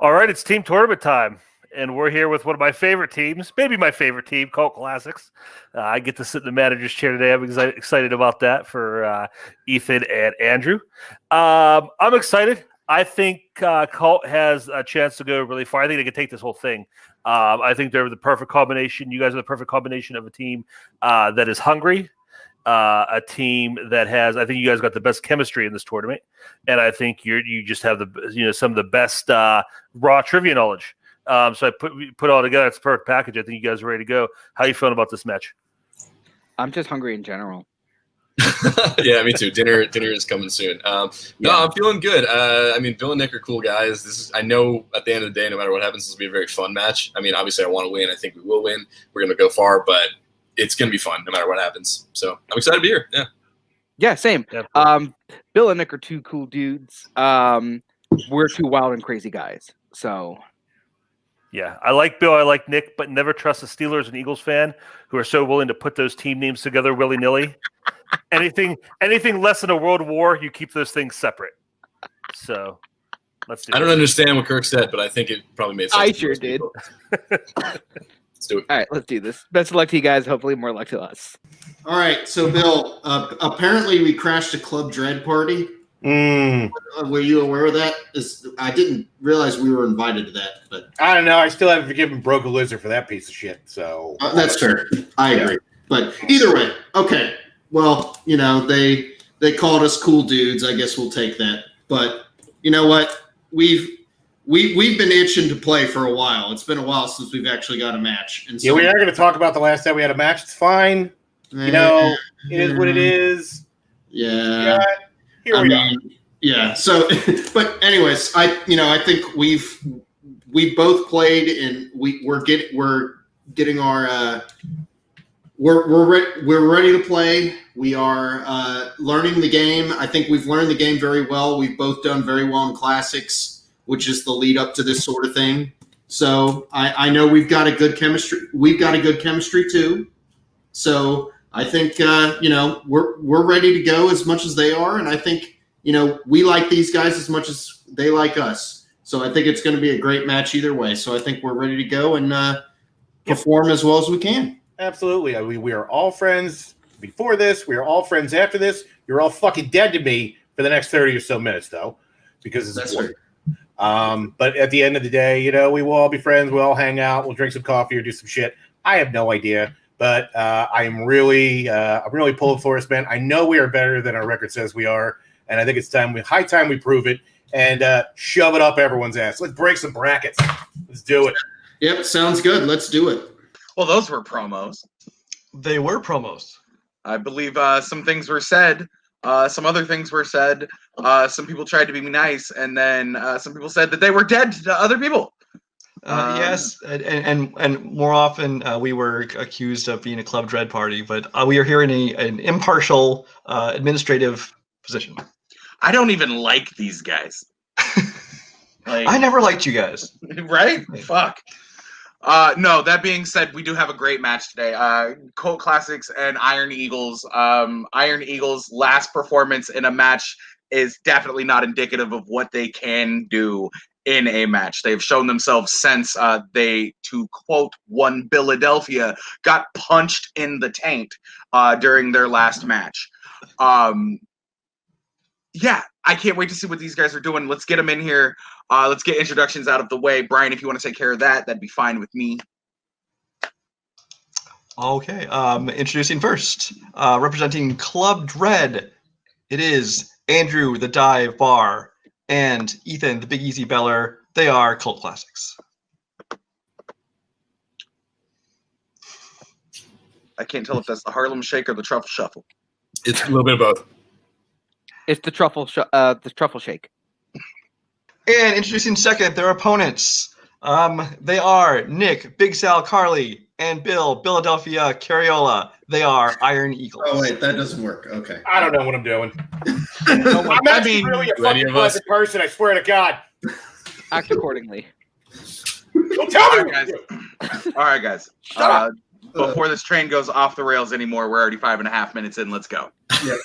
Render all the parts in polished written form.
All right, it's team tournament time, and we're here with one of my favorite teams, maybe my favorite team, Cult Classics. I get to sit in the manager's chair today. I'm excited about that for Ethan and Andrew. I'm excited. I think Cult has a chance to go really far. I think they can take this whole thing. I think they're the perfect combination. You guys are the perfect combination of a team that is hungry, a team that has. I think you guys got the best chemistry in this tournament, and I think you just have some of the best raw trivia knowledge. So I put it all together. It's a perfect package. I think you guys are ready to go. How you feeling about this match? I'm just hungry in general. Yeah, me too. Dinner is coming soon. No, I'm feeling good. I mean, Bill and Nick are cool guys. I know at the end of the day, no matter what happens, this will be a very fun match. I mean, obviously I want to win. I think we will win. We're going to go far, but it's going to be fun no matter what happens. So I'm excited to be here. Yeah. Yeah, same. Yeah, Bill and Nick are two cool dudes. We're two wild and crazy guys. So yeah, I like Bill, I like Nick, but never trust a Steelers and Eagles fan who are so willing to put those team names together willy-nilly. Anything less than a world war, you keep those things separate. So let's do it. I don't understand what Kirk said, but I think it probably made sense. I sure did. Let's do it. All right, let's do this. Best of luck to you guys. Hopefully more luck to us. All right, so Bill, apparently we crashed a Club Dread party. Were you aware of that? I didn't realize we were invited to that, but I don't know. I still haven't forgiven Broke a Lizard for that piece of shit. So that's fair. I agree. But either way, okay. Well, they called us cool dudes. I guess we'll take that. But you know what? We've been itching to play for a while. It's been a while since we've actually got a match. And so, we are going to talk about the last time we had a match. It's fine. It is what it is. Yeah. Here we are. Yeah. So, but anyways, I think we both played, and we're getting our we're ready to play. We are learning the game. I think we've learned the game very well. We've both done very well in classics, which is the lead up to this sort of thing. So I know we've got a good chemistry. We've got a good chemistry too. So I think we're ready to go as much as they are, and I think we like these guys as much as they like us. So I think it's going to be a great match either way. So I think we're ready to go and perform as well as we can. Absolutely. We are all friends before this. We are all friends after this. You're all fucking dead to me for the next 30 or so minutes, though, because it's important. But at the end of the day, we will all be friends. We'll all hang out. We'll drink some coffee or do some shit. I have no idea. But I'm really pulling for us, man. I know we are better than our record says we are, and I think it's high time we prove it and shove it up everyone's ass. Let's break some brackets. Let's do it. Yep, sounds good. Let's do it. Well, those were promos. They were promos. I believe some things were said. Some other things were said. Some people tried to be nice, and then some people said that they were dead to other people. Yes, and more often we were accused of being a Club Dread party, but we are here in an impartial administrative position. I don't even like these guys. I never liked you guys. Right? Fuck. No, that being said, we do have a great match today. Cult Classics and Iron Eagles. Iron Eagles' last performance in a match is definitely not indicative of what they can do in a match. They've shown themselves since they, to quote one Philadelphia, got punched in the taint during their last match. Yeah, I can't wait to see what these guys are doing. Let's get them in here. Let's get introductions out of the way. Brian, if you want to take care of that, that'd be fine with me. Okay, introducing first, representing Club Dread, it is Andrew the Dive Bar and Ethan the Big Easy Beller. They are Cult Classics. I can't tell if that's the Harlem Shake or the Truffle Shuffle. It's a little bit of both. It's the truffle shake. And introducing second, their opponents. They are Nick Big Sal Carley and Bill Philadelphia Cariola. They are Iron Eagles. Oh wait, that doesn't work. Okay. I don't know what I'm doing. I'm actually really a fucking pleasant person. I swear to God. Act accordingly. Don't tell me. All right, guys. Shut up. Before this train goes off the rails anymore, we're already 5.5 minutes in. Let's go. Yeah.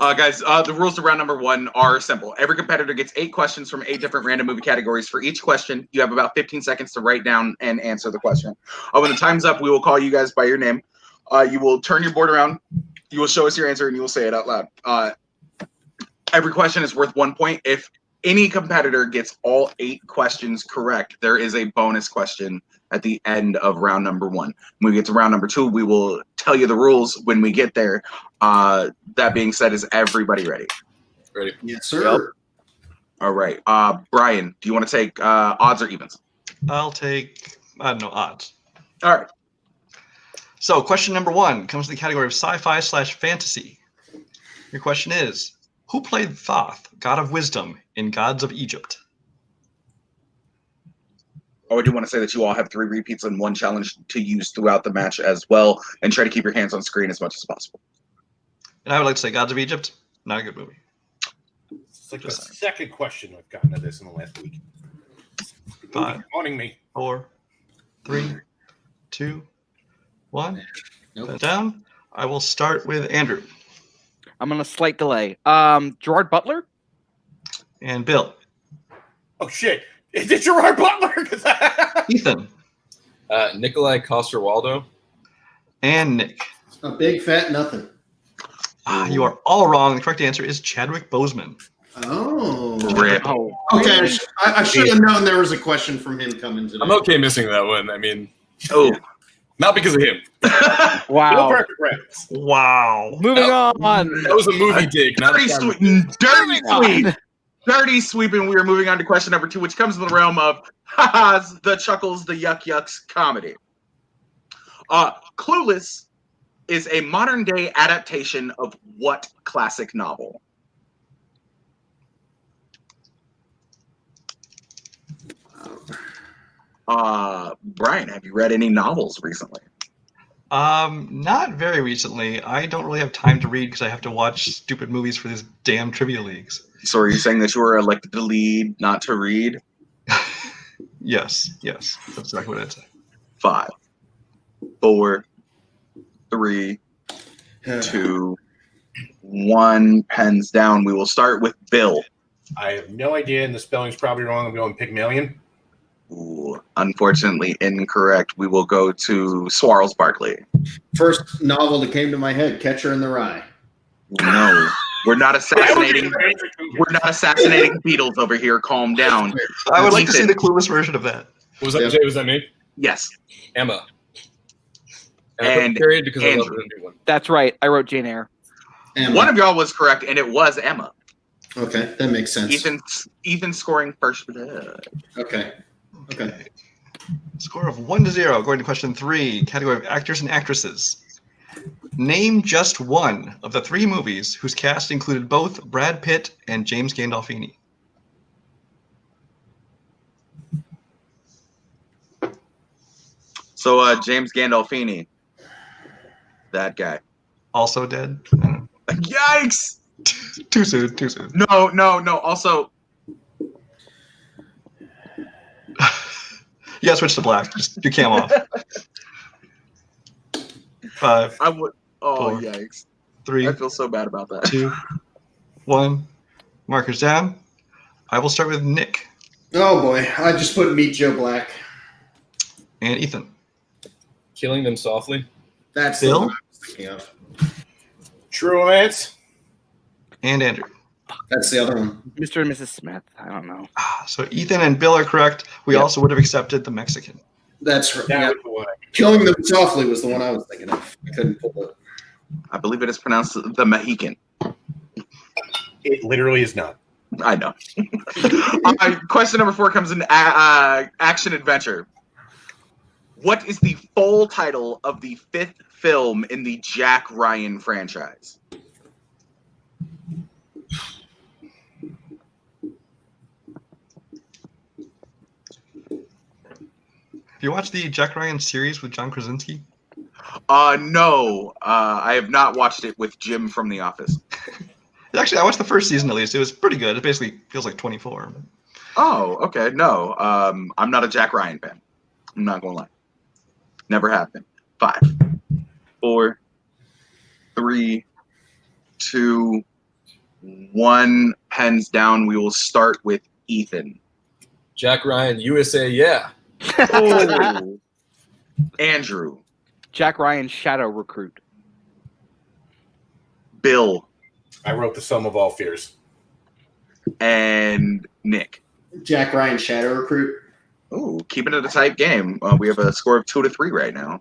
Guys, the rules to round number 1 are simple. Every competitor gets 8 questions from 8 different random movie categories. For each question, you have about 15 seconds to write down and answer the question. When the time's up, we will call you guys by your name. You will turn your board around. You will show us your answer, and you will say it out loud. Every question is worth 1 point. If any competitor gets all 8 questions correct, there is a bonus question at the end of round number 1. When we get to round number 2, we will tell you the rules when we get there. That being said, is everybody ready? Ready. Yes, sir. All right. Brian, do you want to take odds or evens? I'll take, I don't know, odds. All right. So question number 1 comes to the category of sci-fi/fantasy. Your question is, who played Thoth, god of wisdom, in Gods of Egypt? I do want to say that you all have 3 repeats and 1 challenge to use throughout the match as well, and try to keep your hands on screen as much as possible. And I would like to say Gods of Egypt, not a good movie. It's like the second question I've gotten of this in the last week. 5, Haunting me. 4, 3, 2, 1. Nope. Down. I will start with Andrew. I'm on a slight delay. Gerard Butler? And Bill. Oh, shit. Is it Gerard Butler? Ethan. Nikolai Coster-Waldau. And Nick. A big fat nothing. You are all wrong. The correct answer is Chadwick Boseman. Oh. Rip. Oh, Okay, I should have known there was a question from him coming today. I'm okay missing that one. I mean, Oh. not because of him. No wow. perfect reference. Wow. Moving on. That was a movie dig, not Dirty a sweep. Dirty sweep. Dirty sweep, and we are moving on to question number 2, which comes in the realm of ha-has, the chuckles, the yuck-yucks comedy. Clueless is a modern-day adaptation of what classic novel? Brian, have you read any novels recently? Not very recently. I don't really have time to read because I have to watch stupid movies for these damn trivia leagues. So are you saying that you were elected to lead, not to read? Yes. That's exactly what I'd say. 5, 4, 3, 2, 1. Pens down. We will start with Bill. I have no idea, and the spelling's probably wrong. I'm going Pygmalion. Ooh, unfortunately incorrect. We will go to Swarles Barkley. First novel that came to my head, Catcher in the Rye. No, we're not assassinating. We're not assassinating Beatles over here. Calm down. I would like to see Ethan. the Clueless version of that. Was that Yep. Jay? Was that me? Yes. Emma. And I put And the period because I love Andrew. the new one. That's right. I wrote Jane Eyre. Emma. One of y'all was correct, and it was Emma. Okay, that makes sense. Ethan scoring first. Okay. Score of 1-0. Going to question 3, category of actors and actresses. Name just one of the 3 movies whose cast included both Brad Pitt and James Gandolfini. So James Gandolfini, that guy. Also dead. Yikes! Too soon. No. Also, You gotta switch to black. Just do cam off. 5, I would. Oh, 4, yikes! 3, I feel so bad about that. 2, 1. Markers down. I will start with Nick Oh boy, I just put Meet Joe Black. and Ethan. Killing Them Softly. That's Bill? the one I was thinking of. True Romance. And Andrew. That's the other one. Mr. and Mrs. Smith. I don't know. So Ethan and Bill are correct. We also would have accepted the Mexican. That's right. That Yeah. was the one. Killing Them Softly was the one I was thinking of. I couldn't pull it. I believe it is pronounced the Mexican. It literally is not. I know. Question number 4 comes in action adventure. What is the full title of the 5th film in the Jack Ryan franchise? Have you watched the Jack Ryan series with John Krasinski? No. I have not watched it with Jim from The Office. Actually, I watched the first season at least. It was pretty good. It basically feels like 24. Oh, okay. No. I'm not a Jack Ryan fan. I'm not gonna lie. Never have been. 5, 4, 3, 2, 1 pens down. We will start with Ethan. Jack Ryan, USA, yeah. Oh. Andrew. Jack Ryan, Shadow Recruit. Bill. I wrote The Sum of All Fears. And Nick. Jack Ryan, Shadow Recruit. Oh, keeping it a tight game. We have a score of 2-3 right now.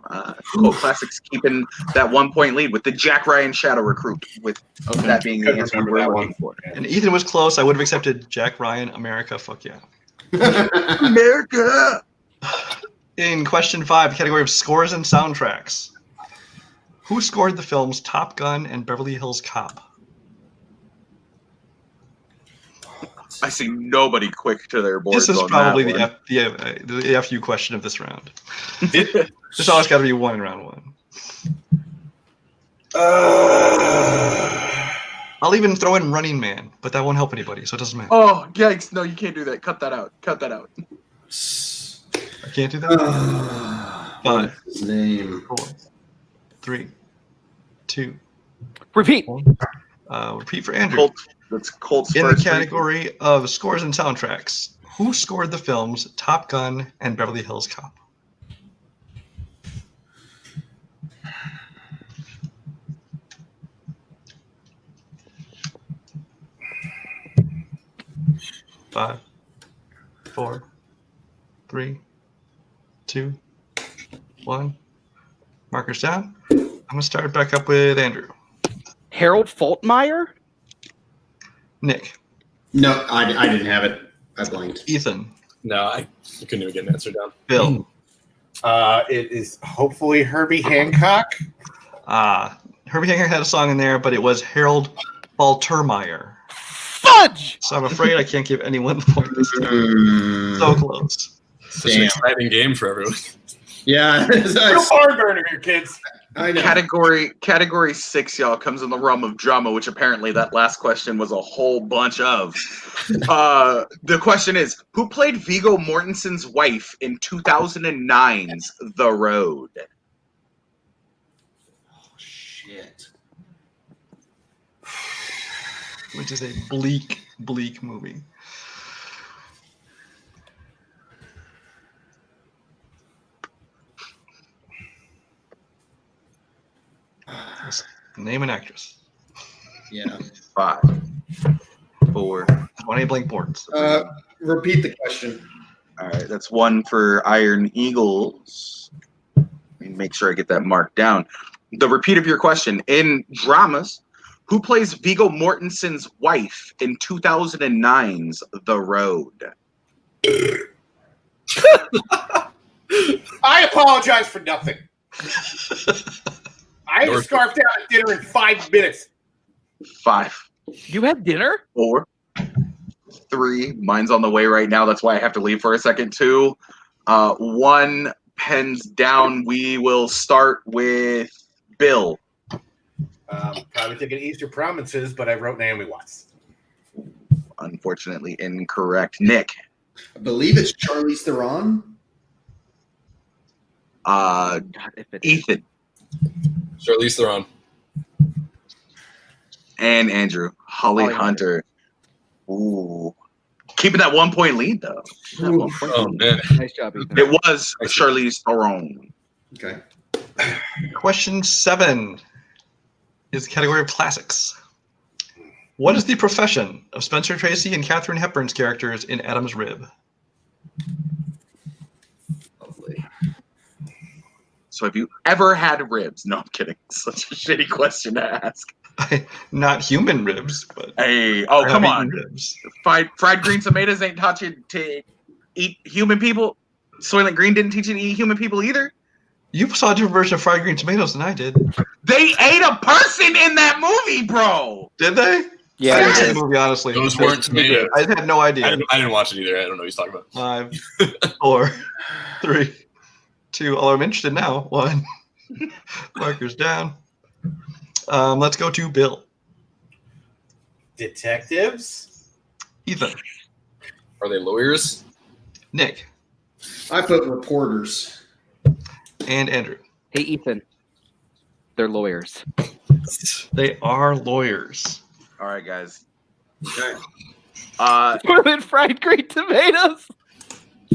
Cult Classics keeping that 1 point lead with the Jack Ryan Shadow Recruit, with that being the Couldn't answer remember we're that looking one. for. And Ethan was close. I would have accepted Jack Ryan, America, fuck yeah. America! In question 5, category of scores and soundtracks. Who scored the films Top Gun and Beverly Hills Cop? I see nobody quick to their boards. This is on probably that the FU question of this round. There's always got to be one in round 1. I'll even throw in Running Man, but that won't help anybody, so it doesn't matter. Oh, yikes. No, you can't do that. Cut that out. Cut that out. I can't do that. 5, His name. 4, 3, 2. Repeat. Repeat for Andrew. That's Colt's In the first. category of scores and soundtracks, who scored the films Top Gun and Beverly Hills Cop? Five, 4, 3, 2, 1. Markers down. I'm gonna start back up with Andrew. Harold Faltmeyer. Nick. No, I didn't have it. I blanked. Ethan. No, I couldn't even get an answer down. Bill. It is hopefully Herbie Hancock. Herbie Hancock had a song in there, but it was Harold Faltermeyer. Fudge. So I'm afraid I can't give anyone the point this time. So close. Such an exciting game for everyone. Yeah. Real hard burner here, kids. I know. Category 6, y'all, comes in the realm of drama, which apparently that last question was a whole bunch of. The question is, who played Viggo Mortensen's wife in 2009's The Road? Shit. Which is a bleak, bleak movie. Name an actress. Yeah. 5, 4. 20 blank boards. Repeat the question. All right, that's 1 for Iron Eagles. Let me make sure I get that marked down. The repeat of your question. In dramas, who plays Viggo Mortensen's wife in 2009's The Road? I apologize for nothing. I had scarfed out at dinner in 5 minutes. 5, You had dinner? 4, 3. Mine's on the way right now. That's why I have to leave for a second, 2. 1 pens down. We will start with Bill. Probably thinking Easter Promises, but I wrote Naomi Watts. Unfortunately incorrect. Nick. I believe it's Charlize Theron. God, if it is. Ethan. Charlize Theron. And Andrew. Holly Hunter. Ooh. Keeping that 1 point lead, though. That 1 point Oh, lead. man. Nice job, Ethan. It was Charlize Theron. Okay. Question 7 is the category of classics. What is the profession of Spencer Tracy and Katharine Hepburn's characters in Adam's Rib? Lovely. So have you ever had ribs? No, I'm kidding. Such a shitty question to ask. Not human ribs, but Hey, oh, come I've on. eaten ribs. Fried green tomatoes ain't taught you to eat human people. Soylent Green didn't teach you to eat human people either. You saw a different version of fried green tomatoes than I did. They ate a person in that movie, bro. Did they? I Yeah. didn't see the movie, honestly. Those weren't tomatoes. I had no idea. I didn't watch it either. I don't know what he's talking about. 5, 4, 3, 2. Although I'm interested now. 1. Markers down. Let's go to Bill. Detectives? Ethan. Are they lawyers? Nick. I put reporters. And Andrew. Hey, Ethan. They're lawyers. They are lawyers. All right, guys. Okay. Soylent fried green tomatoes.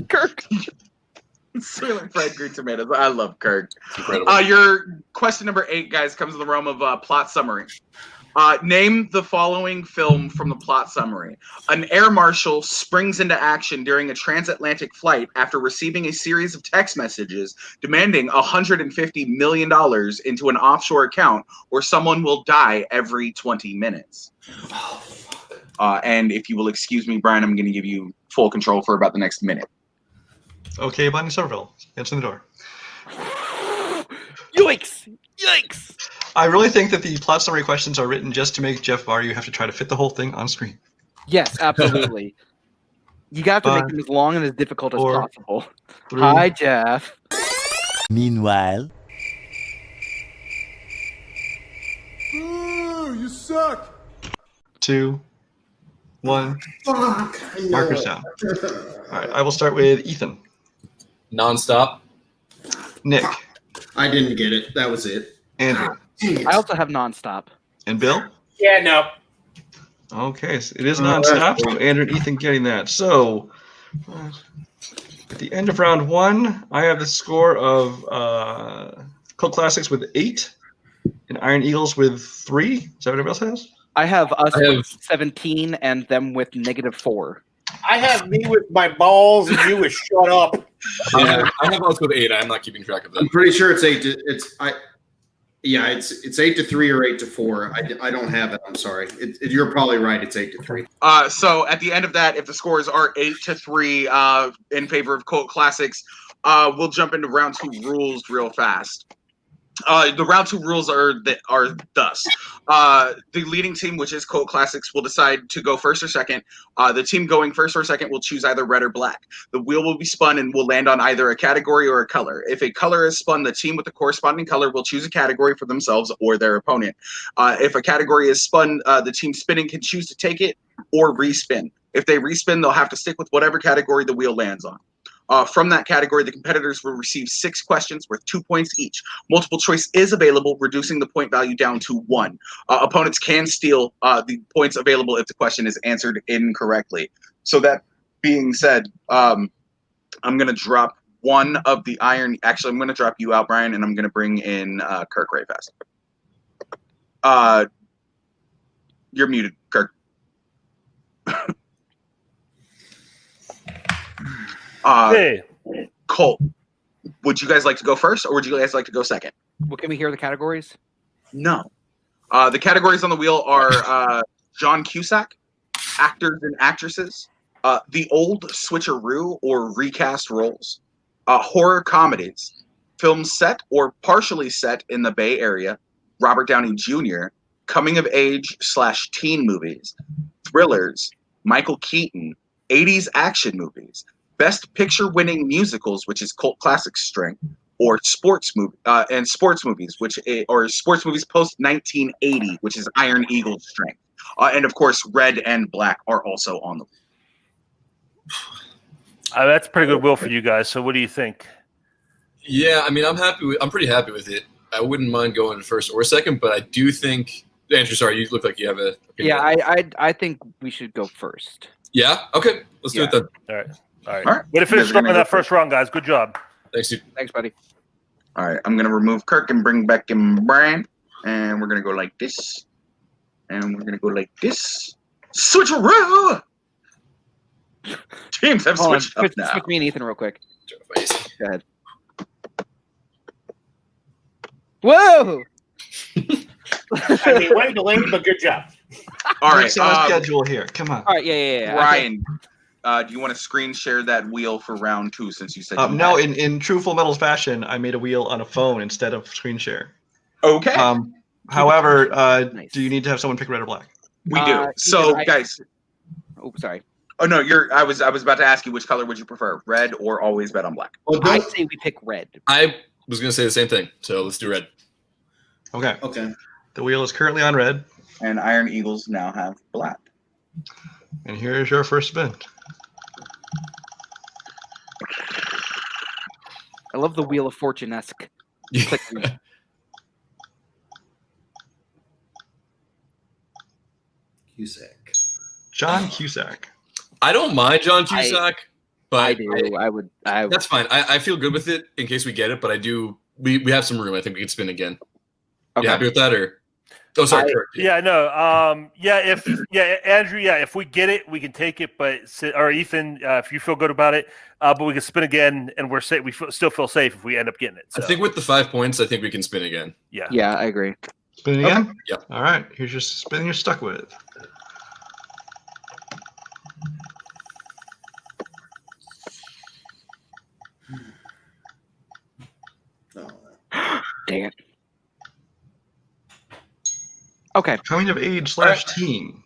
Kirk. Soylent fried green tomatoes. I love Kirk. It's incredible. Your question number 8, guys, comes in the realm of plot summary. Name the following film from the plot summary. An air marshal springs into action during a transatlantic flight after receiving a series of text messages demanding $150 million into an offshore account or someone will die every 20 minutes. And if you will excuse me, Brian, I'm going to give you full control for about the next minute. Okay, Bonnie Somerville, answer the door. Yikes! Yikes! I really think that the plot summary questions are written just to make Jeff Barr. You have to try to fit the whole thing on screen. Yes, absolutely. You got to make 5, them as long and as difficult as 4, possible. 3. Hi, Jeff. Meanwhile. You suck. 2, 1. Fuck. I know Markers it. down. All right, I will start with Ethan. Nonstop. Nick. I didn't get it. That was it. Andrew. Dang it. I also have nonstop. And Bill? Yeah, no. Okay, so it is nonstop. So Andrew and Ethan getting that. So at the end of round 1, I have the score of Cult Classics with 8 and Iron Eagles with 3. Is that what everybody else has? I have us I have- with 17 and them with -4. I have me with my balls and you with shut up. I have us with 8. I'm not keeping track of I'm that. pretty sure it's 8 to it's 8 to 3 or 8 to 4. I don't have it. I'm sorry. You're probably right. It's 8 to 3. So at the end of that, if the scores are 8 to 3 in favor of Cult Classics, we'll jump into round 2 rules real fast. The round 2 rules are thus. The leading team, which is Cult Classics, will decide to go first or second. The team going first or second will choose either red or black. The wheel will be spun and will land on either a category or a color. If a color is spun, the team with the corresponding color will choose a category for themselves or their opponent. If a category is spun, the team spinning can choose to take it or respin. If they respin, they'll have to stick with whatever category the wheel lands on. From that category, the competitors will receive 6 questions worth 2 points each. Multiple choice is available, reducing the point value down to 1. Opponents can steal the points available if the question is answered incorrectly. So that being said, I'm going to drop one of the iron. Actually, I'm going to drop you out, Brian, and I'm going to bring in Kirk right fast. You're muted, Kirk. Hey, Colt, would you guys like to go first, or would you guys like to go second? Well, can we hear the categories? No. The categories on the wheel are John Cusack, actors and actresses, the old switcheroo or recast roles, horror comedies, films set or partially set in the Bay Area, Robert Downey Jr., coming of age / teen movies, thrillers, Michael Keaton, 80s action movies, Best Picture winning musicals, which is Cult Classics strength, or sports movies, or sports movies post 1980, which is Iron Eagle strength, and of course, red and black are also on the. that's a pretty good will for you guys. So, what do you think? Yeah, I mean, I'm pretty happy with it. I wouldn't mind going first or second, but I do think. Andrew, sorry, you look like you have a. Yeah, I think we should go first. Yeah. Okay. Let's do it then. All right. All right. Way to finish You guys are strong gonna in go that first round, guys. Good job. Thanks, dude. Thanks, buddy. All right, I'm gonna remove Kirk and bring back in Brian, and we're gonna go like this, and we're gonna go like this. Switcheroo! Teams have Hold on, switched up switch now. me and Ethan real quick. Go ahead. Whoa! I mean, way delayed, but good job. All right, Mixing our schedule here. Come on. All right, yeah. Brian, do you want to screen share that wheel for round 2 since you said you No, had it? in true Full Metal's fashion, I made a wheel on a phone instead of screen share. Okay, However, Nice. do you need to have someone pick red or black? we do. So, Ethan, guys. Oh, sorry. Oh no, I was about to ask you which color would you prefer, red or always bet on black? Well, I don't- say we pick red. I was gonna say the same thing, so let's do red. Okay. Okay. The wheel is currently on red, And Iron Eagles now have black. and here's your first spin. I love the Wheel of Fortune-esque. clicking. Cusack. John Cusack. I don't mind John Cusack, but I do. that's fine. I feel good with it in case we get it, but I do. We have some room. I think we can spin again. Okay. You happy with that, or? Oh, sorry. Kurt. Yeah, no. Andrew, if we get it, we can take it. But or Ethan, if you feel good about it, but we can spin again, and we're safe. Still feel safe if we end up getting it. So. I think with the 5 points, I think we can spin again. Yeah. Yeah, I agree. Spin it again? Yep. All right. Here's your spin you're stuck with. Dang it. Okay. Coming of age / teen.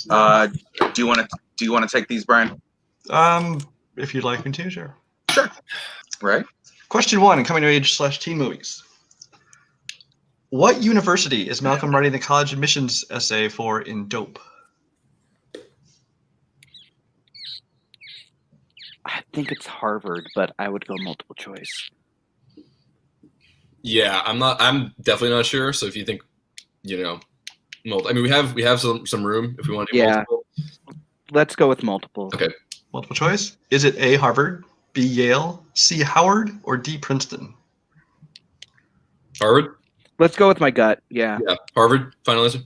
Do you want to take these, Brian? If you'd like me to, sure. Sure. Right. Question 1: coming of age / teen movies. What university is Malcolm writing the college admissions essay for in Dope? I think it's Harvard, but I would go multiple choice. Yeah, I'm definitely not sure. So if you think, I mean, we have some room if we want to do multiple. Let's go with multiple. Okay. Multiple choice. Is it A, Harvard, B, Yale, C, Howard, or D, Princeton? Harvard? Let's go with my gut. Yeah. Yeah. Harvard, final answer?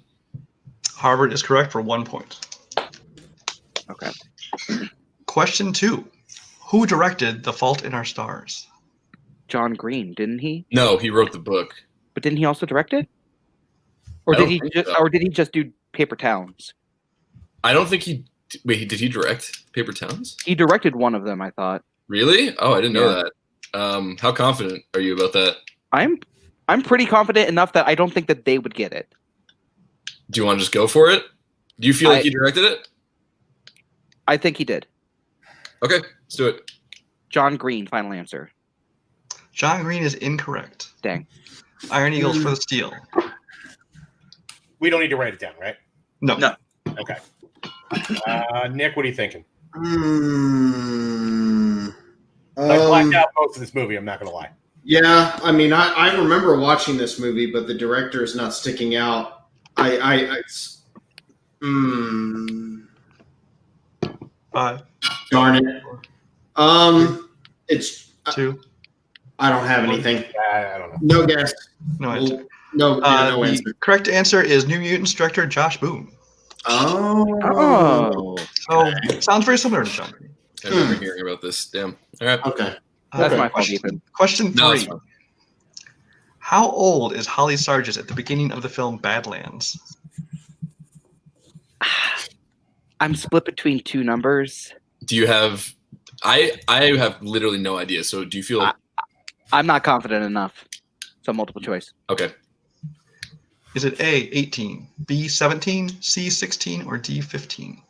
Harvard is correct for 1 point. Okay. Question 2. Who directed The Fault in Our Stars? John Green, didn't he? No, he wrote the book. But didn't he also direct it? Or I did don't he think just so. or did he just do Paper Towns? I don't think he. Wait, did he direct Paper Towns? He directed one of them, I thought. Really? Oh, I didn't know that. How confident are you about that? I'm pretty confident enough that I don't think that they would get it. Do you want to just go for it? Do you feel like he directed it? I think he did. Okay, let's do it. John Green, final answer. John Green is incorrect. Dang. Iron Eagles for the steal. We don't need to write it down, right? No. Okay. Nick, what are you thinking? I blacked out most of this movie. I'm not going to lie. Yeah, I mean, I remember watching this movie, but the director is not sticking out. Five. Darn it. It's 2. I don't have anything. I don't know. No guess. No answer. No The answer. correct answer is New Mutants director Josh Boone. Oh. So sounds very similar to John Green. I remember hearing about this. Damn. All right. Okay. That's my fault, Question, Ethan. question No, it's 3. fine. How old is Holly Sargis at the beginning of the film Badlands? I'm split between two numbers. Do you have? I have literally no idea. So do you feel? I'm not confident enough. So multiple choice. Okay. Is it A, 18, B, 17, C, 16, or D, 15?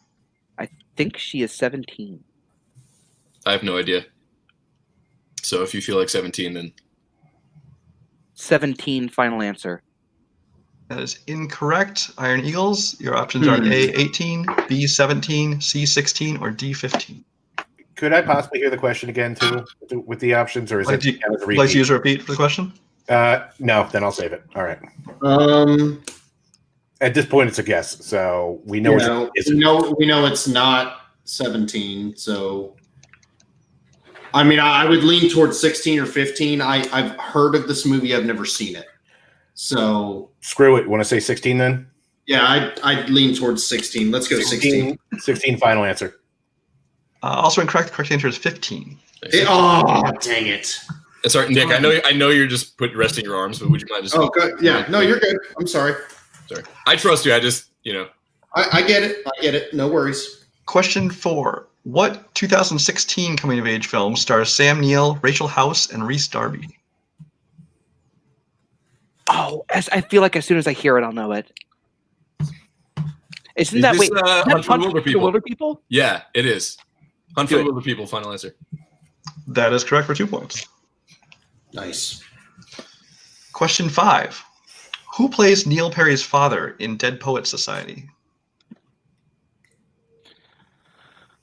I think she is 17. I have no idea. So if you feel like 17, then 17, final answer. That is incorrect. Iron Eagles, your options are A, 18, B, 17, C, 16, or D, 15. Could I possibly hear the question again, too, with the options, or is it kind of a repeat? Like to use a repeat for the question? No, then I'll save it. All right. At this point, it's a guess, so we know it's we know it's not 17. So, I mean, I would lean towards 16 or 15. I've heard of this movie. I've never seen it. So screw it. Want to say 16 then? Yeah, I'd lean towards 16. Let's go 16. 16 final answer. Also incorrect. The correct answer is 15. Oh, dang it. Sorry, Nick. I know you're just resting your arms, but would you mind just? Oh, good. Yeah. No, you're good. I'm sorry. Sorry. I trust you. I just, I get it. I get it. No worries. Question 4. What 2016 coming-of-age film stars Sam Neill, Rachel House, and Rhys Darby? Oh, I feel like as soon as I hear it, I'll know it. Isn't that this, wait? Hunt for the Wilder People? Wilder People? Yeah, it is. Hunt for the Wilder People. Final answer. That is correct for 2 points. Nice. Question 5. Who plays Neil Perry's father in Dead Poets Society?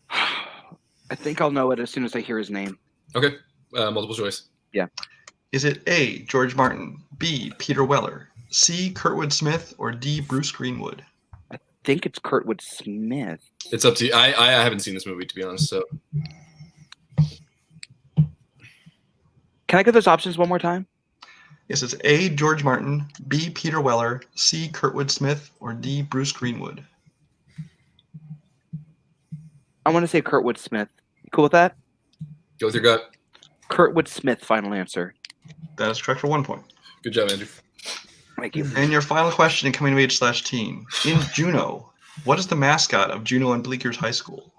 I think I'll know it as soon as I hear his name. Okay. Multiple choice. Yeah. Is it A, George Martin, B, Peter Weller, C, Kurtwood Smith, or D, Bruce Greenwood? I think it's Kurtwood Smith. It's up to you. I haven't seen this movie, to be honest. So Can I get those options one more time? Yes, it's A. George Martin, B. Peter Weller, C. Kurtwood Smith, or D. Bruce Greenwood. I want to say Kurtwood Smith. You cool with that? go with your gut. Kurtwood Smith, final answer. That is correct for 1 point. Good job, Andrew. Thank you. And your final question in coming of age/teen. In Juneau, what is the mascot of Juneau and Bleeckers High School?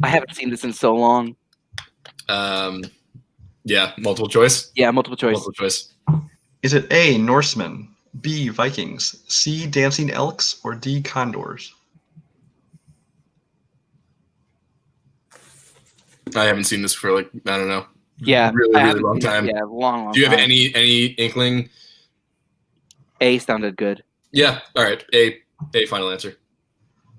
I haven't seen this in so long. Yeah, multiple choice. Yeah, multiple choice. Multiple choice. Is it A. Norsemen, B. Vikings, C. Dancing Elks, or D. Condors? I haven't seen this for like I don't know. Yeah, Really long time. Yeah, long. Do you have time. any inkling? A sounded good. Yeah. All right. A final answer.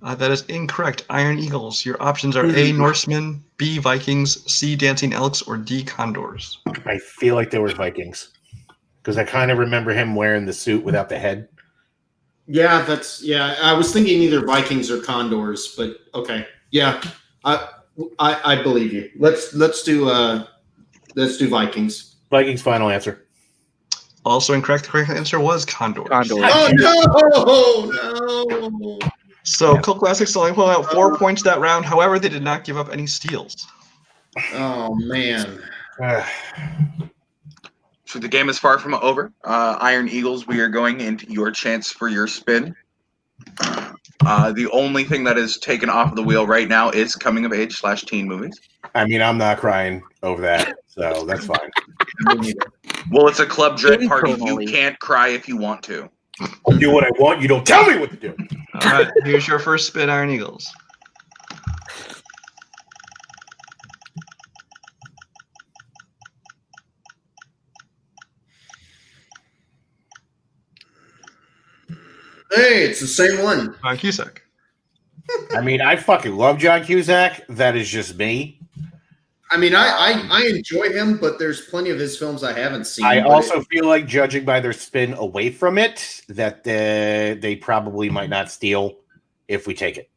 That is incorrect. Iron Eagles. Your options are A. Norsemen, B. Vikings, C. Dancing Elks, or D. Condors. I feel like they were Vikings because I kind of remember him wearing the suit without the head. Yeah, I was thinking either Vikings or Condors, but okay. Yeah, I believe you. Let's do Vikings. Vikings final answer. Also incorrect. The correct answer was Condors. Oh no! So Cult Classics only pulled out 4 points that round. However, they did not give up any steals. Oh man. So the game is far from over. Iron Eagles, we are going into your chance for your spin. The only thing that is taken off the wheel right now is coming of age/teen movies. I mean, I'm not crying over that, so that's fine. Well, it's a Club Dread party. Internally. You can't cry if you want to. I'll do what I want. You don't tell me what to do. All right, here's your first spin, Iron Eagles. Hey, it's the same one. John Cusack. I mean, I fucking love John Cusack. That is just me. I mean, I enjoy him, but there's plenty of his films I haven't seen. I but also feel like, judging by their spin away from it, that they probably might not steal if we take it.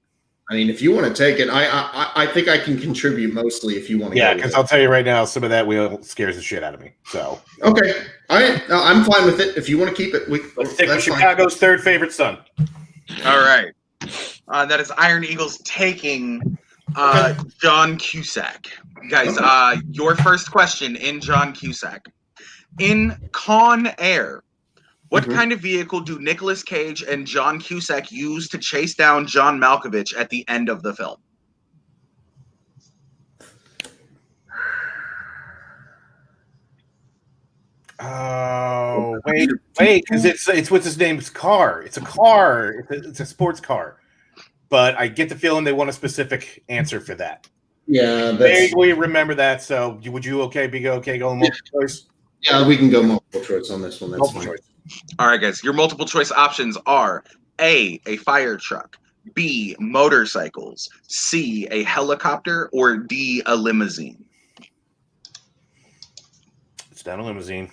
I mean, if you want to take it, I think I can contribute mostly if you want to. Yeah, go with because it. I'll tell you right now, some of that wheel scares the shit out of me. So Okay, I'm fine with it. If you want to keep it, let's stick with that's fine. Chicago's third favorite son. All right. That is Iron Eagles taking John Cusack. Guys, your first question in John Cusack. In Con Air, what kind of vehicle do Nicolas Cage and John Cusack use to chase down John Malkovich at the end of the film? Oh, wait, because it's what's his name's car. It's a car. It's a sports car. But I get the feeling they want a specific answer for that. Yeah, that's, Vaguely remember that. So would you be okay going multiple choice? yeah, we can go multiple choice on this one. That's Multiple fine. choice. All right, guys. Your multiple choice options are A, a fire truck, B, motorcycles, C, a helicopter, or D, a limousine. It's not a limousine.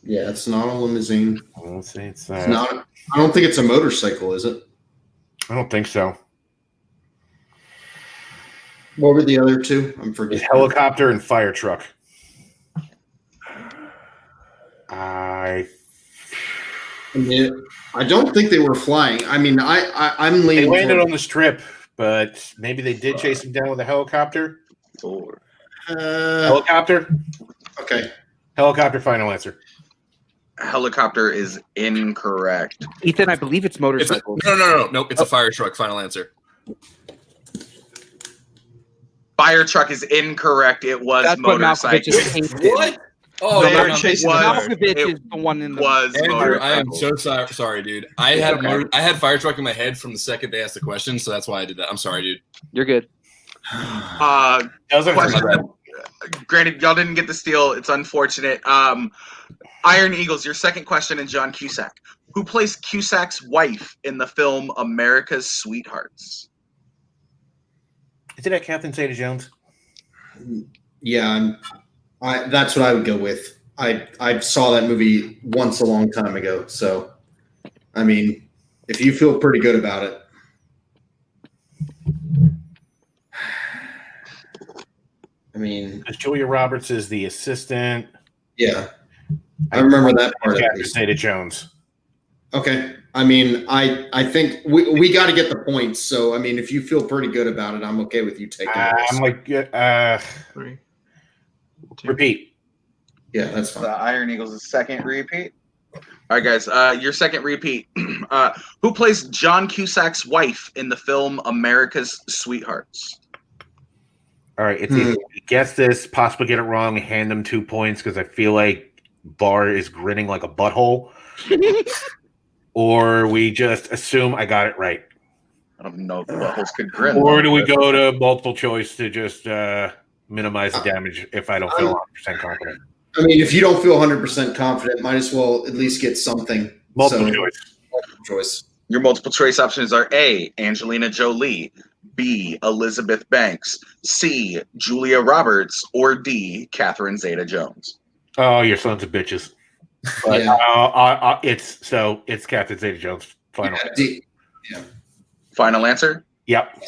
Yeah, it's not a limousine. Let's see. It's Not. I don't think it's a motorcycle, is it? I don't think so. What were the other two? I'm It's forgetting. helicopter and fire truck. I don't think they were flying. I mean, I'm They leaning. landed toward- on the strip, but maybe they did chase him down with a helicopter. Helicopter? Okay. Helicopter final answer. Helicopter is incorrect. Ethan, I believe it's It's motorcycles. Nope. It's a fire truck. Final answer. Fire truck is incorrect. It was That's what motorcycle. Malkovich is chasing. What? Oh, They yeah, were no, chasing was- Malkovich it is the one in the was Andrew, I am motorcycle. so sorry, dude. I had fire truck in my head from the second they asked the question, so that's why I did that. I'm sorry, dude. You're good. That was Question. my bad. Granted, y'all didn't get the steal. It's unfortunate. Iron Eagles, your second question in John Cusack. Who plays Cusack's wife in the film America's Sweethearts? Isn't that Captain Zeta-Jones? Yeah, that's what I would go with. I saw that movie once a long time ago. So, I mean, If you feel pretty good about it. I mean, Because Julia Roberts is the assistant. yeah. I remember that part. Catherine Zeta-Jones. Okay. I mean, I think we got to get the points. So, I mean, if you feel pretty good about it, I'm okay with you taking it. I'm like, 3, 2. repeat. Yeah, that's fine. The Iron Eagles' second repeat. All right, guys. Your second repeat. Who plays John Cusack's wife in the film America's Sweethearts? All right. If you guess this, possibly get it wrong, hand them 2 points because I feel like Barr is grinning like a butthole. Or we just assume I got it right. I don't know if the buttholes could grin. Or do we go to multiple choice to just minimize the damage if I don't feel 100% confident? I mean, if you don't feel 100% confident, might as well at least get something. Multiple choice. Multiple choice. Your multiple choice options are A, Angelina Jolie, B, Elizabeth Banks, C, Julia Roberts, or D, Catherine Zeta-Jones. Oh, your sons of bitches. But Yeah. it's Catherine Zeta-Jones. Final. Final answer? Yep.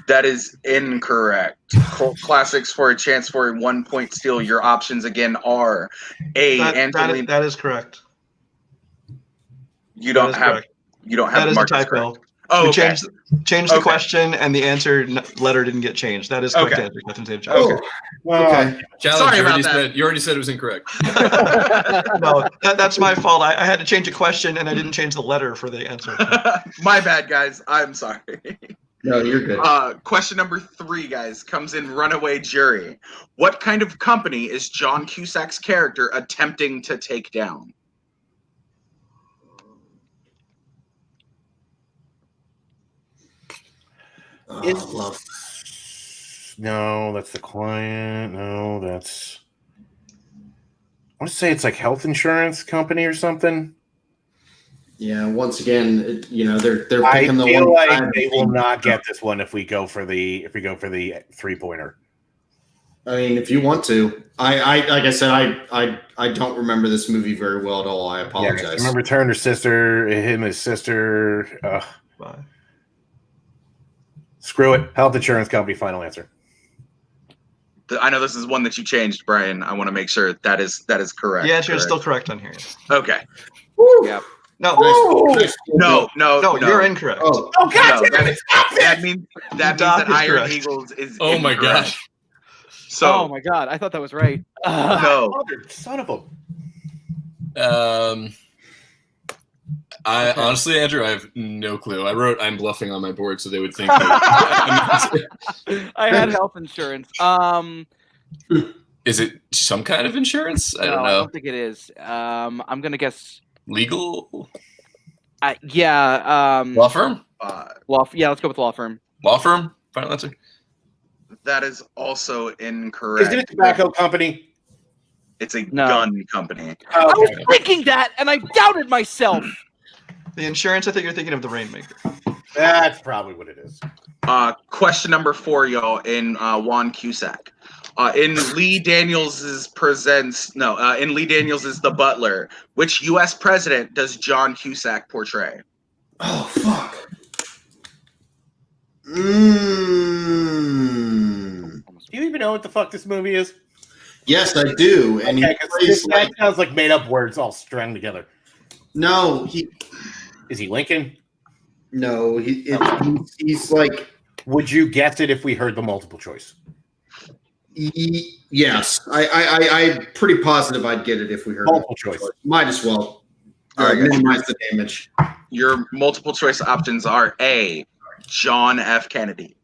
That is incorrect. Cult Classics for a chance for a 1 point steal. Your options again are A, Angelina. That is correct. You don't That is have. correct. You don't have That is a Marcus typo. correct. Oh, We okay. changed the Okay. question, and the answer letter didn't get changed. That is correct Okay. answer, Catherine Zeta-Jones. Okay. Okay. Challenge, Sorry you about already that. said you already said it was incorrect. No, that's my fault. I had to change a question, and I didn't change the letter for the answer. My bad, guys. I'm sorry. No, you're good. Question number 3, guys, comes in Runaway Jury. What kind of company is John Cusack's character attempting to take down? Love. No, that's the client. No, that's. I want to say it's like health insurance company or something. Yeah. Once again, they're I picking the feel one. like time they will thing. not get this one if we go for the 3-pointer. I mean, if you want to, I like I said, I don't remember this movie very well at all. I Yeah, apologize. I remember Turner's sister, him, his sister. Bye. Screw it. Health insurance company. Final answer. I know this is one that you changed, Brian. I want to make sure that is correct. The answer is correct? still correct on here. Okay. Yeah. No, Nice. No, you're incorrect. Oh, Oh God! No, that means Doc that is Iron correct. Eagles is. Oh my incorrect. gosh. So Oh my god, I thought that was right. no. Son of a. I honestly, Andrew, I have no clue. I wrote "I'm bluffing" on my board, so they would think. That I had health insurance. Is it some kind of insurance? I No, don't I know. don't think it is. I'm gonna guess. Legal Yeah. law firm. Yeah, let's go with law firm. Law firm. Final answer. That is also incorrect. Is it a tobacco company? It's a No. gun company. I was Okay. thinking that, and I doubted myself. The insurance, I think you're thinking of the Rainmaker. That's probably what it is. Question number 4, y'all, in Juan Cusack. In Lee Daniels' The Butler, which U.S. president does John Cusack portray? Oh fuck. Do you even know what the fuck this movie is? Yes, I do. And Okay, he 'cause plays that like sounds like made up words all strung together. Is he Lincoln? He's like Would you guess it if we heard the multiple choice? yes. I'm pretty positive I'd get it if we heard Multiple choice. Might as well. All right, guys. Minimize the damage. Your multiple choice options are A, John F. Kennedy,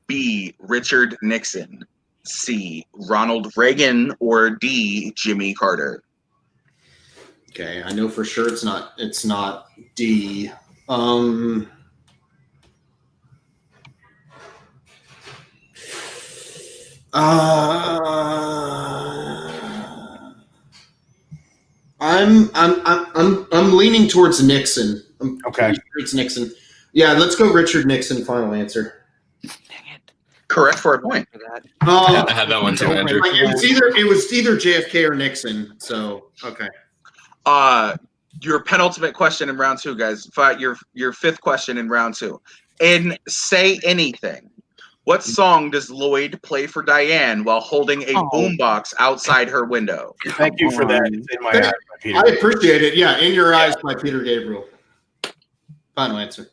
B, Richard Nixon, C, Ronald Reagan, or D, Jimmy Carter. Okay, I know for sure it's not D. I'm leaning towards Nixon. I'm Okay. pretty sure it's Nixon. Yeah, let's go Richard Nixon. Final answer. Dang it. Correct for a point. For that. I had that one too, Oh, Andrew. Like, it was either JFK or Nixon. So okay. Your penultimate question in round 2, guys. Your fifth question in round 2. In Say Anything, what song does Lloyd play for Diane while holding a boombox outside her window? Thank you for that. It's in my eyes by Peter. I appreciate it. Yeah, In Your Eyes by Peter Gabriel. Final answer.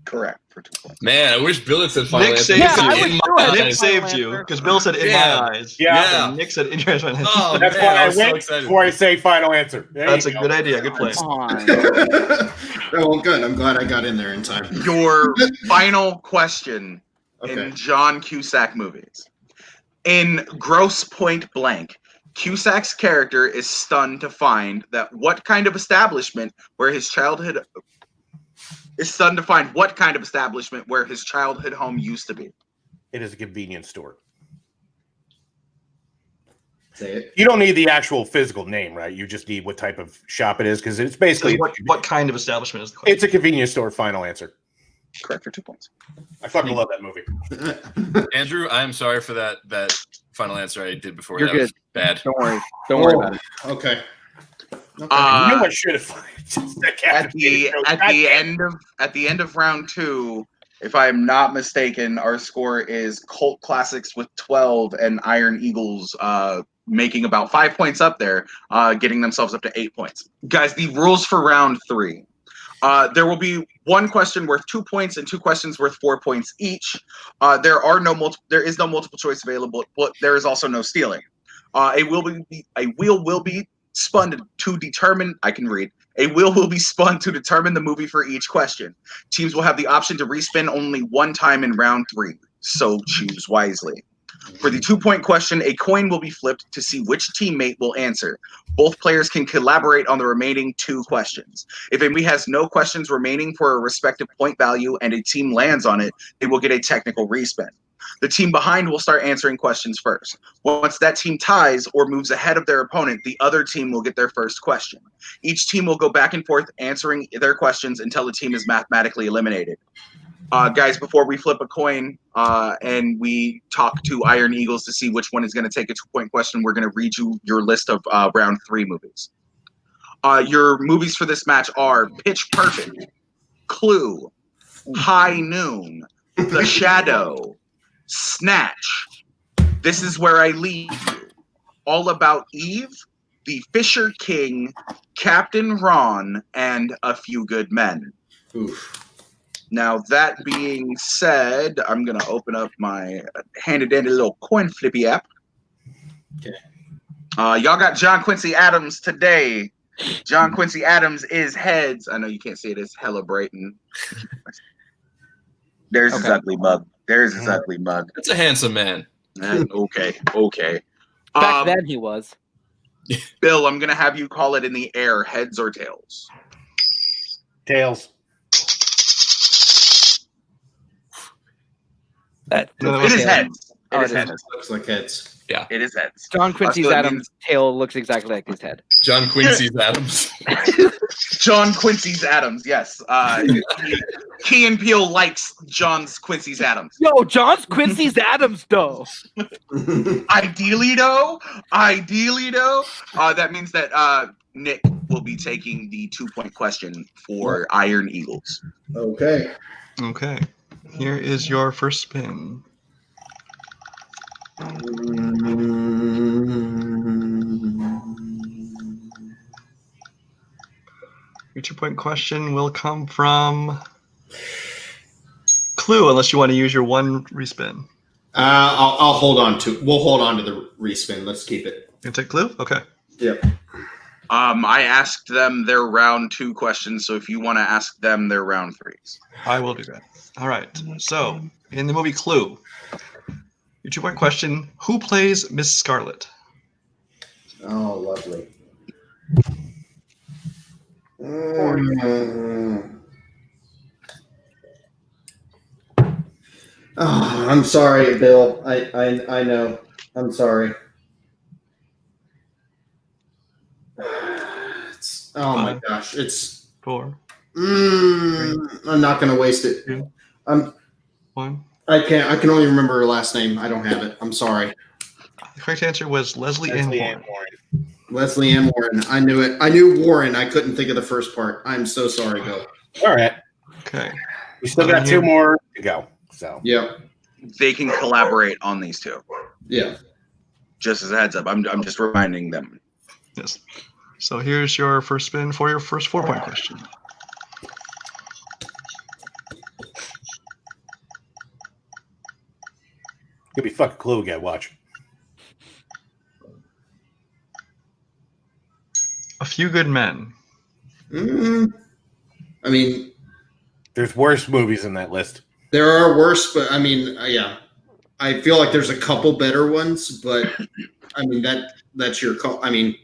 Correct for 2 points. Man, I wish Bill had said final Nick answer. saved I you. would do it. Nick saved you because Bill said in Yeah. my eyes. Yeah. And Nick said in your eyes. Oh, That's man, why I was so went excited. before I say final answer. There That's you a go. good idea. Good plan. Come on. Oh, well, good. I'm glad I got in there in time. Your final question Okay. in John Cusack movies. In Gross Point Blank, Cusack's character is stunned to find that what kind of establishment where his childhood home used to be. It is a convenience store. Say it. You don't need the actual physical name, right? You just need what type of shop it is because it's basically What kind of establishment is the question? it's a convenience store. Final answer. Correct for 2 points. I fucking love that movie. Andrew, I'm sorry for that final answer I did before. You're That was good. bad. Don't worry. Don't worry about it. Okay. You know I should have. At the end of round 2, if I'm not mistaken, our score is Cult Classics with 12 and Iron Eagles making about 5 points up there, getting themselves up to 8 points. Guys, the rules for round 3. There will be one question worth 2 points and 2 questions worth 4 points each. There is no multiple choice available, but there is also no stealing. A wheel will be spun to determine. I can read. A wheel will be spun to determine the movie for each question. Teams will have the option to respin only one time in round 3, so choose wisely. For the 2-point question, a coin will be flipped to see which teammate will answer. Both players can collaborate on the remaining 2 questions. If a movie has no questions remaining for a respective point value and a team lands on it, they will get a technical respin. The team behind will start answering questions first. Once that team ties or moves ahead of their opponent, the other team will get their first question. Each team will go back and forth answering their questions until the team is mathematically eliminated. Guys, before we flip a coin and we talk to Iron Eagles to see which one is going to take a 2-point question, we're going to read you your list of round 3 movies. Your movies for this match are Pitch Perfect, Clue, High Noon, The Shadow, Snatch, This Is Where I Leave You, All About Eve, The Fisher King, Captain Ron, and A Few Good Men. Oof. Now, that being said, I'm going to open up my handy-dandy little coin flippy app. Okay. Y'all got John Quincy Adams today. John Quincy Adams is heads. I know you can't see it. It's hella Brayton. There's his ugly mug. There's his ugly mug. That's a handsome man. Okay. Back then he was. Bill, I'm going to have you call it in the air, heads or tails. Tails. It is heads. Oh, It is it is heads. Looks like heads. It is heads. John Quincy So it Adams' means- tail looks exactly like his head. John Quincy's Adams. John Quincy's Adams, yes. Key and Peele likes John Quincy's Adams. Yo, John Quincy's Adams, though. Ideally, though, that means that Nick will be taking the 2-point question for Iron Eagles. Okay. Okay. Here is your first spin. Your 2-point question will come from Clue, unless you want to use your 1 respin. I'll hold on to. We'll hold on to the respin. Let's keep it. You take Clue? Okay. Yep. I asked them their round 2 questions, so if you want to ask them their round 3s. I will do that. All right. So, in the movie Clue, your 2-point question, who plays Miss Scarlet? Oh, lovely. Oh, I'm sorry, Bill. I know. I'm sorry. Oh my gosh, it's 4. I'm not gonna waste it. 2, 1. I can only remember her last name. I don't have it. I'm sorry. The correct answer was Leslie Ann Warren. Leslie Ann Warren. I knew it. I knew Warren. I couldn't think of the first part. I'm so sorry, Bill. All right. Okay. We still got 2 more to go. So Yeah. They can collaborate on these two. Yeah. Just as a heads up, I'm just reminding them. Yes. So here's your first spin for your first 4-point question. Could be fucking Clue again. Watch. A Few Good Men. I mean, There's worse movies in that list. there are worse, but I mean, yeah. I feel like there's a couple better ones, but I mean that's your call. I mean,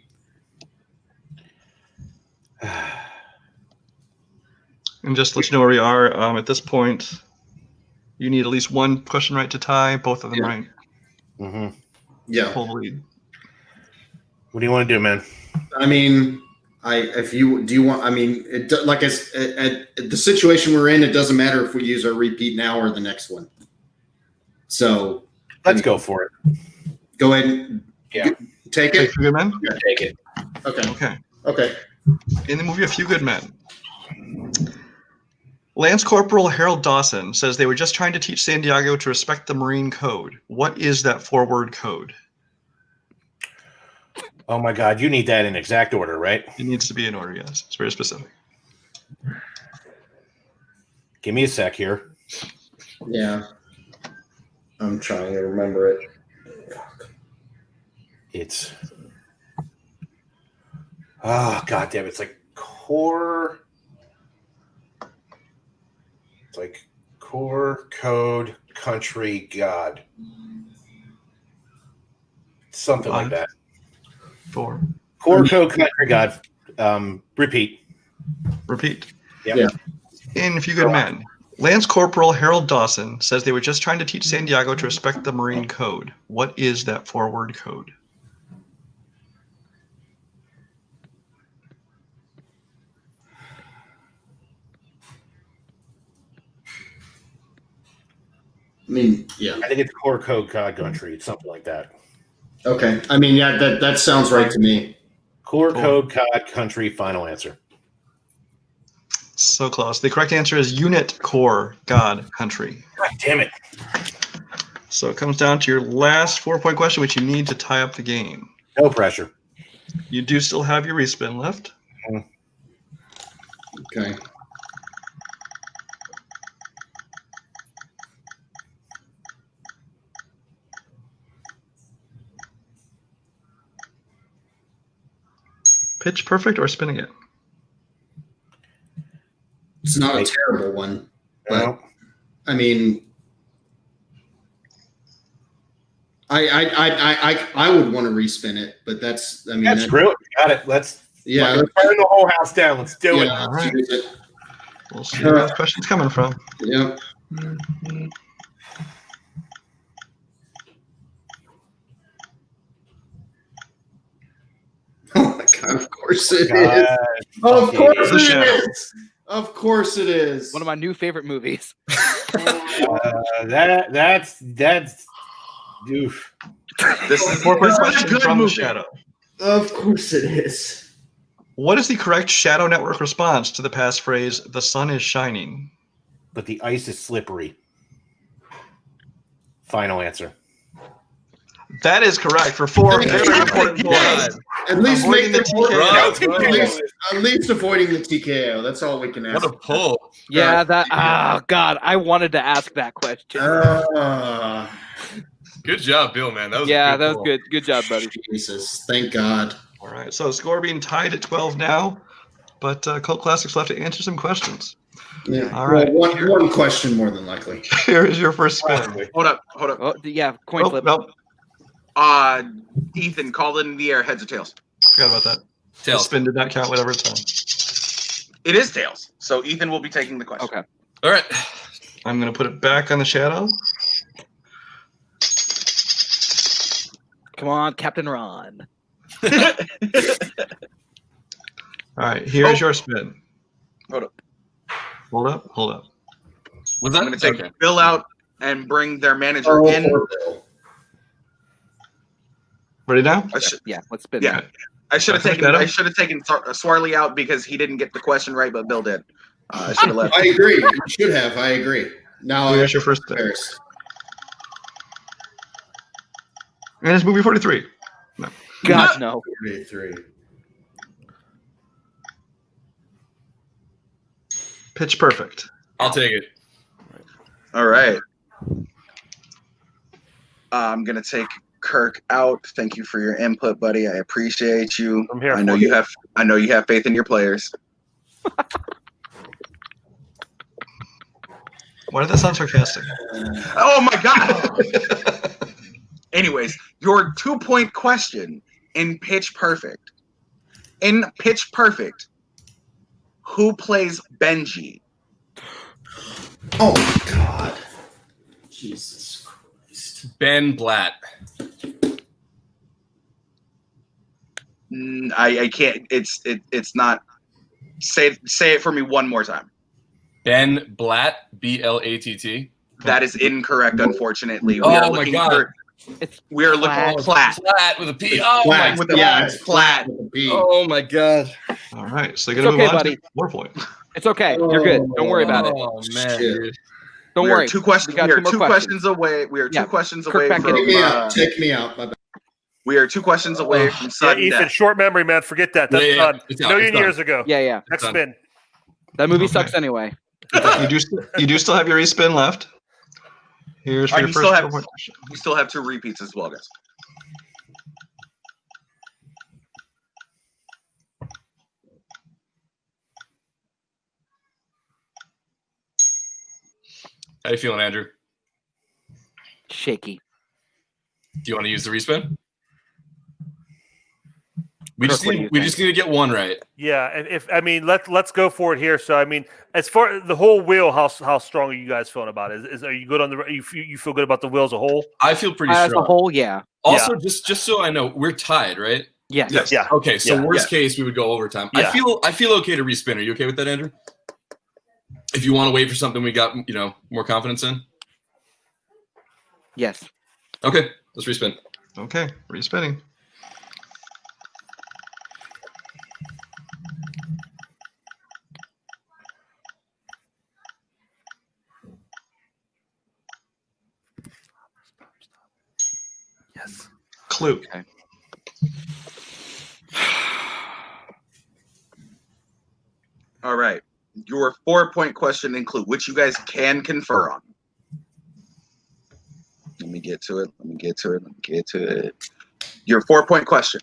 And just to let you know where we are, at this point, you need at least one question right to tie, both of them Yeah. right. Mm-hmm. yeah. Full lead. What do you want to do, man? I mean, if you want. I mean, like at the situation we're in, it doesn't matter if we use our repeat now or the next one. So Let's go for it. go ahead and take A it. Few Good Men? Yeah, take it. Okay. Okay. Okay. In the movie A Few Good Men, Lance Corporal Harold Dawson says they were just trying to teach San Diego to respect the Marine Code. What is that 4-word code? Oh my God, you need that in exact order, right? It needs to be in order, yes. It's very specific. Give me a sec here. Yeah. I'm trying to remember it. It's God damn, it's like core. It's like core code country god. Something like that. 4. Core code country god. Repeat. Repeat. Yep. Yeah. In A Few Good Men, Lance Corporal Harold Dawson says they were just trying to teach San Diego to respect the Marine Code. What is that 4-word code? I mean, yeah. I think it's core code god country. It's something like that. Okay. I mean, yeah, that sounds right to me. Core Cool. code god country. Final answer. So close. The correct answer is Unit Core God Country. God damn it. So it comes down to your last 4-point question, which you need to tie up the game. No pressure. You do still have your respin left. Okay. Pitch perfect or spin again? It's not a terrible one, but No. I mean, I would want to respin it, but that's. I mean, That's screw it. Got it. Let's yeah. burn the whole house down. Let's do it. Yeah, All right. let's use it. We'll see where this question's coming from. Yeah. Oh my God! Of course it is. Of Okay. course The it Shadow. is. Of course it is. One of my new favorite movies. That's oof. This is 4-point a question good from the movie. Shadow. Of course it is. What is the correct Shadow Network response to the passphrase, "The sun is shining"? But the ice is slippery. Final answer. That is correct for 4 very important points. At least Avoiding make the the TKO. at least avoiding the TKO. That's all we can ask. What a pull. Yeah, that. Oh God, I wanted to ask that question. Good job, Bill, man. That was Yeah, a good that was pull. good. Good job, buddy. Jesus, thank God. All right, so score being tied at 12 now, but Cult Classics will have to answer some questions. Yeah. All right. Well, one question more than likely. Here is your first spin. Hold up. Oh, yeah, coin Oh, flip. nope, Ethan, call it in the air, heads or tails. forgot about that. The Tails. spin did not count, whatever it's on. It is tails. So Ethan will be taking the question. Okay. All right. I'm going to put it back on the Shadow. Come on, Captain Ron. All right, here's your spin. Hold up. Hold up, hold up. Was I'm that going to take okay. Bill out and bring their manager in. Ready now? I should- Yeah, let's spin Yeah. that. I should have taken Swarley out because he didn't get the question right, but Bill did. I should have left. I agree. You should have. I agree. Now Here's your first pick. And it's movie 43. No. God, no. 43. Pitch Perfect. I'll take it. All right. I'm gonna take Kirk out. Thank you for your input, buddy. I appreciate you. I'm here. I know you have faith in your players. Why did that sound sarcastic? Oh my god. Anyways, your 2-point question in Pitch Perfect. In Pitch Perfect, who plays Benji? Oh my god. Jesus Christ. Ben Blatt. I can't. It's not. Say it for me one more time. Ben Blatt. Blatt. That is incorrect. Unfortunately, Oh my god. We are looking at Platt. Platt with a P. Oh my god. It's Platt. Oh my god. All right, so you're gonna move on to 4 points. It's okay. You're good. Don't worry about it. Oh man. Dude. Don't worry. Two questions. We are two questions away. We are two questions away from. Take me out. Bye-bye. We are 2 questions away from sudden Ethan, death. short memory, man. Forget that. That's done. A million years ago. Yeah. Next spin. That movie sucks anyway. You do still have your respin left. Here's for your first 4-point question. You still have 2 repeats as well, guys. How you feeling, Andrew? Shaky. Do you want to use the respin? We just need to get one right. Yeah, let's go for it here. So as far the whole wheel, how strong are you guys feeling about it? Are you good on the? You feel good about the wheel as a whole? I feel pretty strong. As a whole, yeah. Also, just so I know, we're tied, right? Yes. Yeah. Okay, so worst case, we would go overtime. Yeah. I feel okay to respin. Are you okay with that, Andrew? If you want to wait for something we got, more confidence in. Yes. Okay, let's respin. Okay, respinning. Yes. Clue. Okay. All right. Your 4-point question and clue, which you guys can confer on. Let me get to it. Your 4-point question.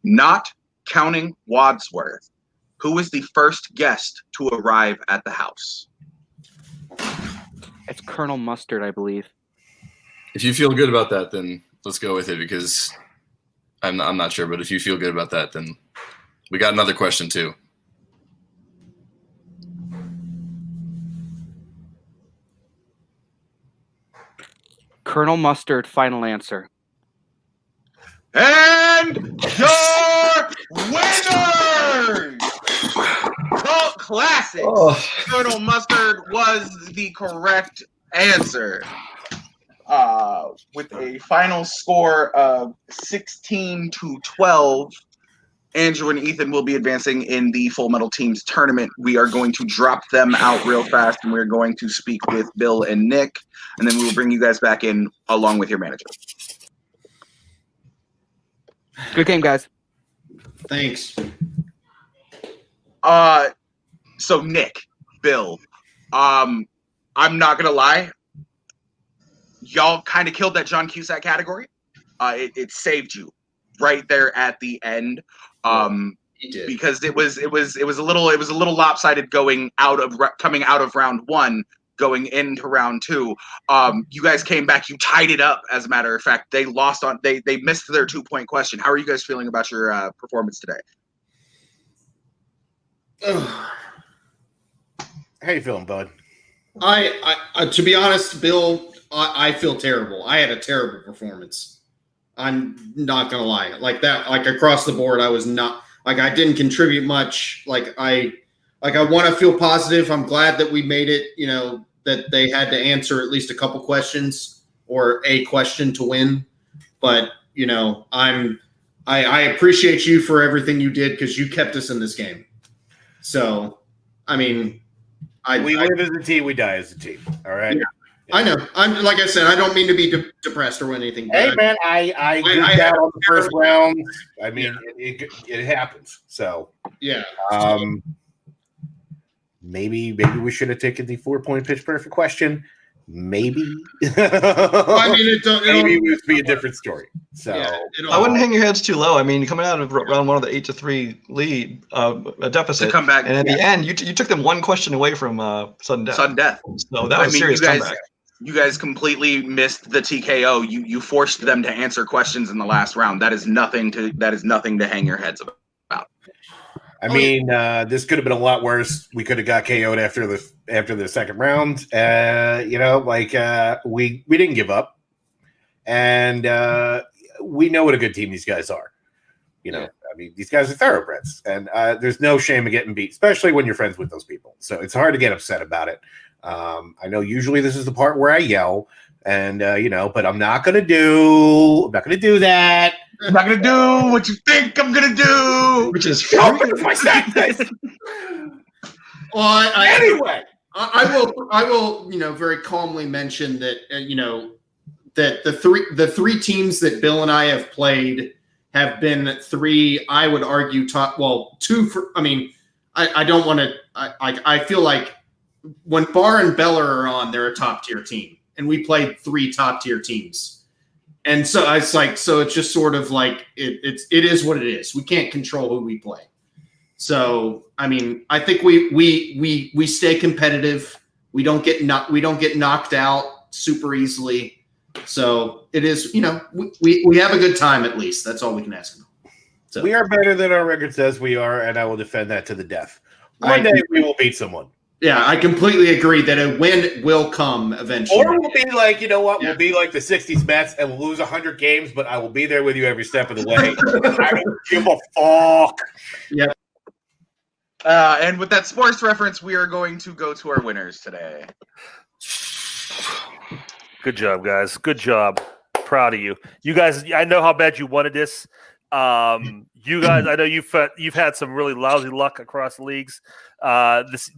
Not counting Wadsworth, who was the first guest to arrive at the house? It's Colonel Mustard, I believe. If you feel good about that, then let's go with it because I'm not sure. But if you feel good about that, then we got another question too. Colonel Mustard, final answer. And your winner! Cult Classics! Oh. Colonel Mustard was the correct answer. With a final score of 16-12, Andrew and Ethan will be advancing in the Full Metal Teams tournament. We are going to drop them out real fast, and we're going to speak with Bill and Nick, and then we will bring you guys back in along with your manager. Good game, guys. Thanks. So Nick, Bill, I'm not gonna lie. Y'all kind of killed that John Cusack category. It saved you right there at the end. He did. Because it was a little lopsided coming out of round 1, going into round 2. You guys came back, you tied it up. As a matter of fact, they missed their 2-point question. How are you guys feeling about your performance today? How you feeling, bud? I to be honest, Bill, I feel terrible. I had a terrible performance. I'm not gonna lie. Like across the board, I was not I didn't contribute much. I want to feel positive. I'm glad that we made it. That they had to answer at least a couple questions or a question to win. But I'm I appreciate you for everything you did because you kept us in this game. So, I mean, we live as a team, we die as a team. All right. Yeah. I know. I'm like I said, I don't mean to be depressed or anything. Hey man, I goofed out on the first round. I mean, it happens. So yeah. Maybe we should have taken the 4-point pitch perfect question. Maybe. I mean, maybe it would be a different story. So I wouldn't hang your heads too low. I mean, coming out of round one of the 8-3 lead, a deficit, to come back, and at the end, you took them one question away from sudden death. Sudden death. So that was serious comeback. You guys completely missed the TKO. You forced them to answer questions in the last round. That is nothing to hang your heads about. I mean, this could have been a lot worse. We could have got KO'd after the second round. We didn't give up, and we know what a good team these guys are. I mean, these guys are thoroughbreds, and there's no shame in getting beat, especially when you're friends with those people. So it's hard to get upset about it. I know usually this is the part where I yell, and but I'm not gonna do that. I'm not gonna do what you think I'm gonna do, which is my sentence. Well, anyway, I will very calmly mention that that the three teams that Bill and I have played have been three, I would argue, two for. I mean, I don't want to. I feel like when Barr and Beller are on, they're a top tier team, and we played three top tier teams. And so it's like, it's just sort of like it is what it is. We can't control who we play. So I mean, I think we stay competitive. We don't get knocked out super easily. So it is, we have a good time at least. That's all we can ask. So we are better than our record says we are, and I will defend that to the death. One day we will beat someone. Yeah, I completely agree that a win will come eventually. Or we'll be like, we'll be like the 60s Mets and we'll lose 100 games, but I will be there with you every step of the way. I don't give a fuck. Yeah. And with that sports reference, we are going to go to our winners today. Good job, guys. Good job. Proud of you. You guys, I know how bad you wanted this. You guys, I know you've had some really lousy luck across the leagues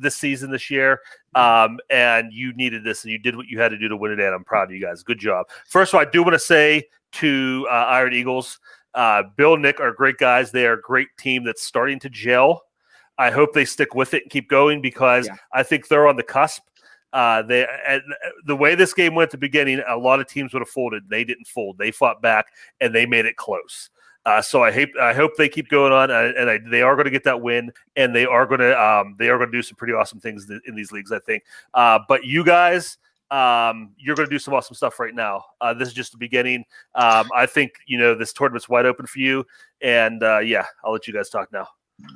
this season, this year, and you needed this, and you did what you had to do to win it. And I'm proud of you guys. Good job. First of all, I do want to say to Iron Eagles, Bill and Nick are great guys. They are a great team that's starting to gel. I hope they stick with it and keep going because I think they're on the cusp. The way this game went at the beginning, a lot of teams would have folded. They didn't fold. They fought back and they made it close. So I hope they keep going on, and they are going to get that win, and they are going to do some pretty awesome things in these leagues, I think. But you guys, you're going to do some awesome stuff right now. This is just the beginning. I think this tournament's wide open for you, and I'll let you guys talk now.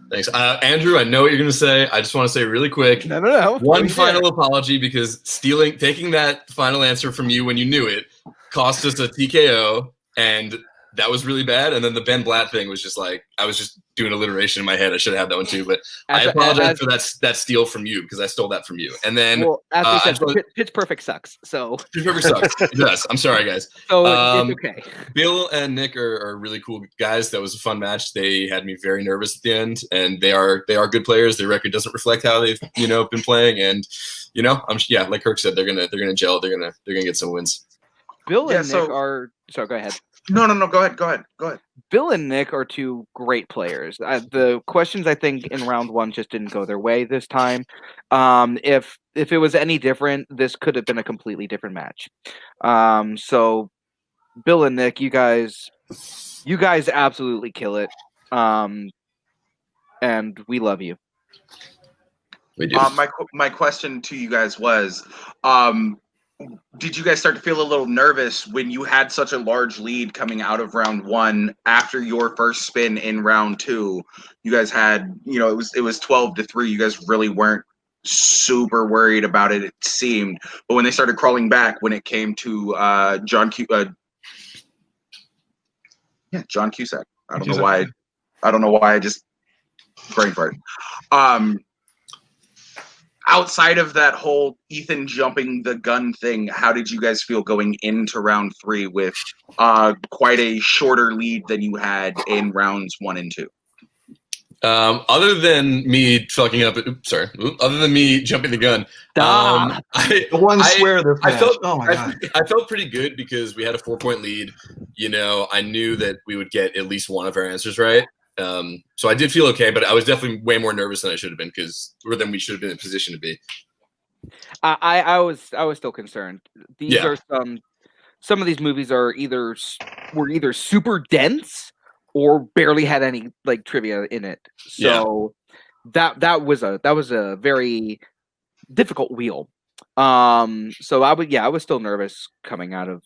Thanks, Andrew. I know what you're going to say. I just want to say really quick. No. One final apology because taking that final answer from you when you knew it cost us a TKO, and that was really bad. And then the Ben Blatt thing was just like, I was just doing alliteration in my head. I should have had that one too, but I apologize for that steal from you because I stole that from you. And then, as we said, Pitch Perfect sucks. So Pitch Perfect sucks. It does. I'm sorry, guys. So it's okay. Bill and Nick are really cool guys. That was a fun match. They had me very nervous at the end, and they are good players. Their record doesn't reflect how they've been playing, and like Kirk said, they're gonna gel. They're gonna get some wins. Bill and Nick are. Sorry, go ahead. No. Go ahead. Bill and Nick are two great players. The questions I think in round one just didn't go their way this time. If it was any different, this could have been a completely different match. So Bill and Nick, you guys absolutely kill it. And we love you. We do. My question to you guys was, did you guys start to feel a little nervous when you had such a large lead coming out of round one after your first spin in round two? You guys had, it was 12-3. You guys really weren't super worried about it seemed. But when they started crawling back, when it came to John Cusack. I don't know why I just brain fart. outside of that whole Ethan jumping the gun thing, how did you guys feel going into round 3 with quite a shorter lead than you had in rounds 1 and 2? Other than me fucking up, other than me jumping the gun, I felt pretty good because we had a 4-point lead. You know, I knew that we would get at least one of our answers right. So I did feel okay, but I was definitely way more nervous than I should have been than we should have been in a position to be. I was still concerned. These are some of these movies were either super dense or barely had any like trivia in it. So that was a very difficult wheel. So I was still nervous coming out of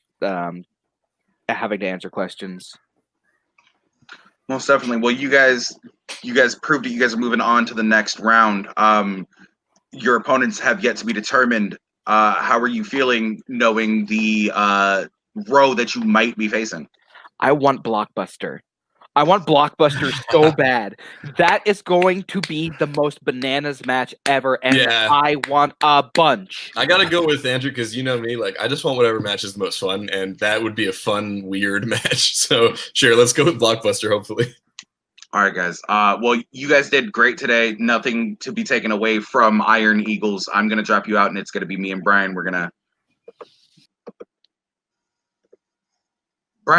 having to answer questions. Most definitely. Well, you guys proved that you guys are moving on to the next round. Your opponents have yet to be determined. How are you feeling knowing the row that you might be facing? I want Blockbuster. I want Blockbuster so bad. That is going to be the most bananas match ever, and I want a bunch. I gotta go with Andrew because you know me. Like, I just want whatever match is the most fun, and that would be a fun, weird match. So, sure, let's go with Blockbuster, hopefully. All right, guys. Well, you guys did great today. Nothing to be taken away from Iron Eagles. I'm gonna drop you out, and it's gonna be me and Brian. Brian,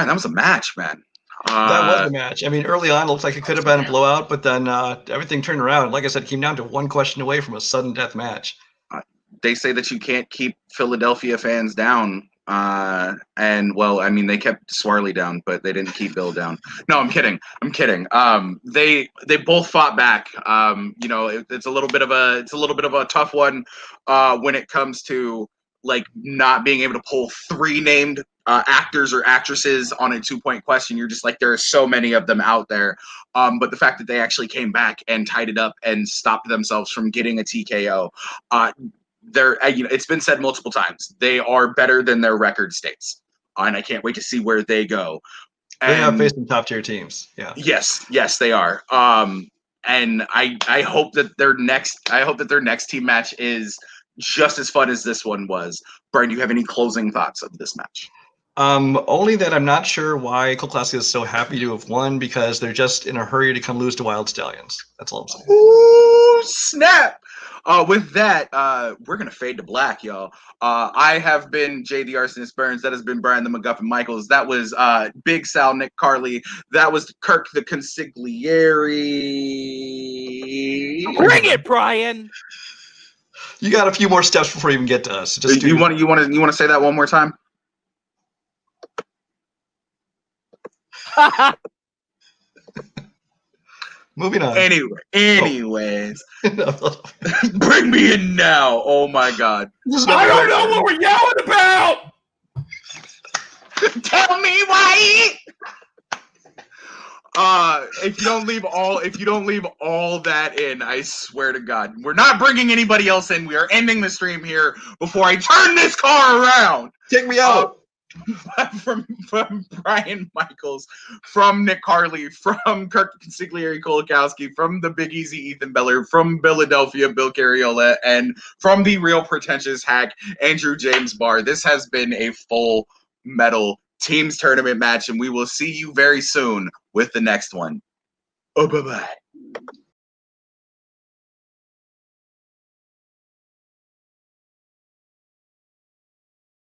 that was a match, man. That was a match. I mean, early on, it looked like it could have been a blowout, but then everything turned around. Like I said, it came down to one question away from a sudden death match. They say that you can't keep Philadelphia fans down. And, well, I mean, they kept Swarley down, but they didn't keep Bill down. No, I'm kidding. They both fought back. You know, it's a little bit of a tough one when it comes to, like, not being able to pull 3 named actors or actresses on a 2-point question. You're just like, there are so many of them out there. But the fact that they actually came back and tied it up and stopped themselves from getting a TKO, it's been said multiple times. They are better than their record states, and I can't wait to see where they go. They have faced some top tier teams. Yeah. Yes, they are. And I hope that their next team match is just as fun as this one was. Brian, do you have any closing thoughts of this match? Only that I'm not sure why Cult Classic is so happy to have won because they're just in a hurry to come lose to Wild Stallions. That's all I'm saying. Ooh, snap! With that, we're going to fade to black, y'all. I have been Jay the Arsonist Burns. That has been Brian the MacGuffin Michaels. That was Big Sal Nick Carley. That was Kirk the Consigliere. Bring it, Brian! You got a few more steps before you even get to us. You want to say that one more time? Moving on. Anyways. Bring me in now. Oh my God. I don't know what we're yelling about. Tell me why. If you don't leave all that in, I swear to God, we're not bringing anybody else in. We are ending the stream here before I turn this car around. Take me out. From Brian Michaels, from Nick Carley, from Kirk Consigliere Kolakowski, from the Big Easy Ethan Beller, from Philadelphia Bill Cariola, and from the real pretentious hack Andrew James Barr. This has been a full metal teams tournament match, and we will see you very soon with the next one. Oh, bye-bye.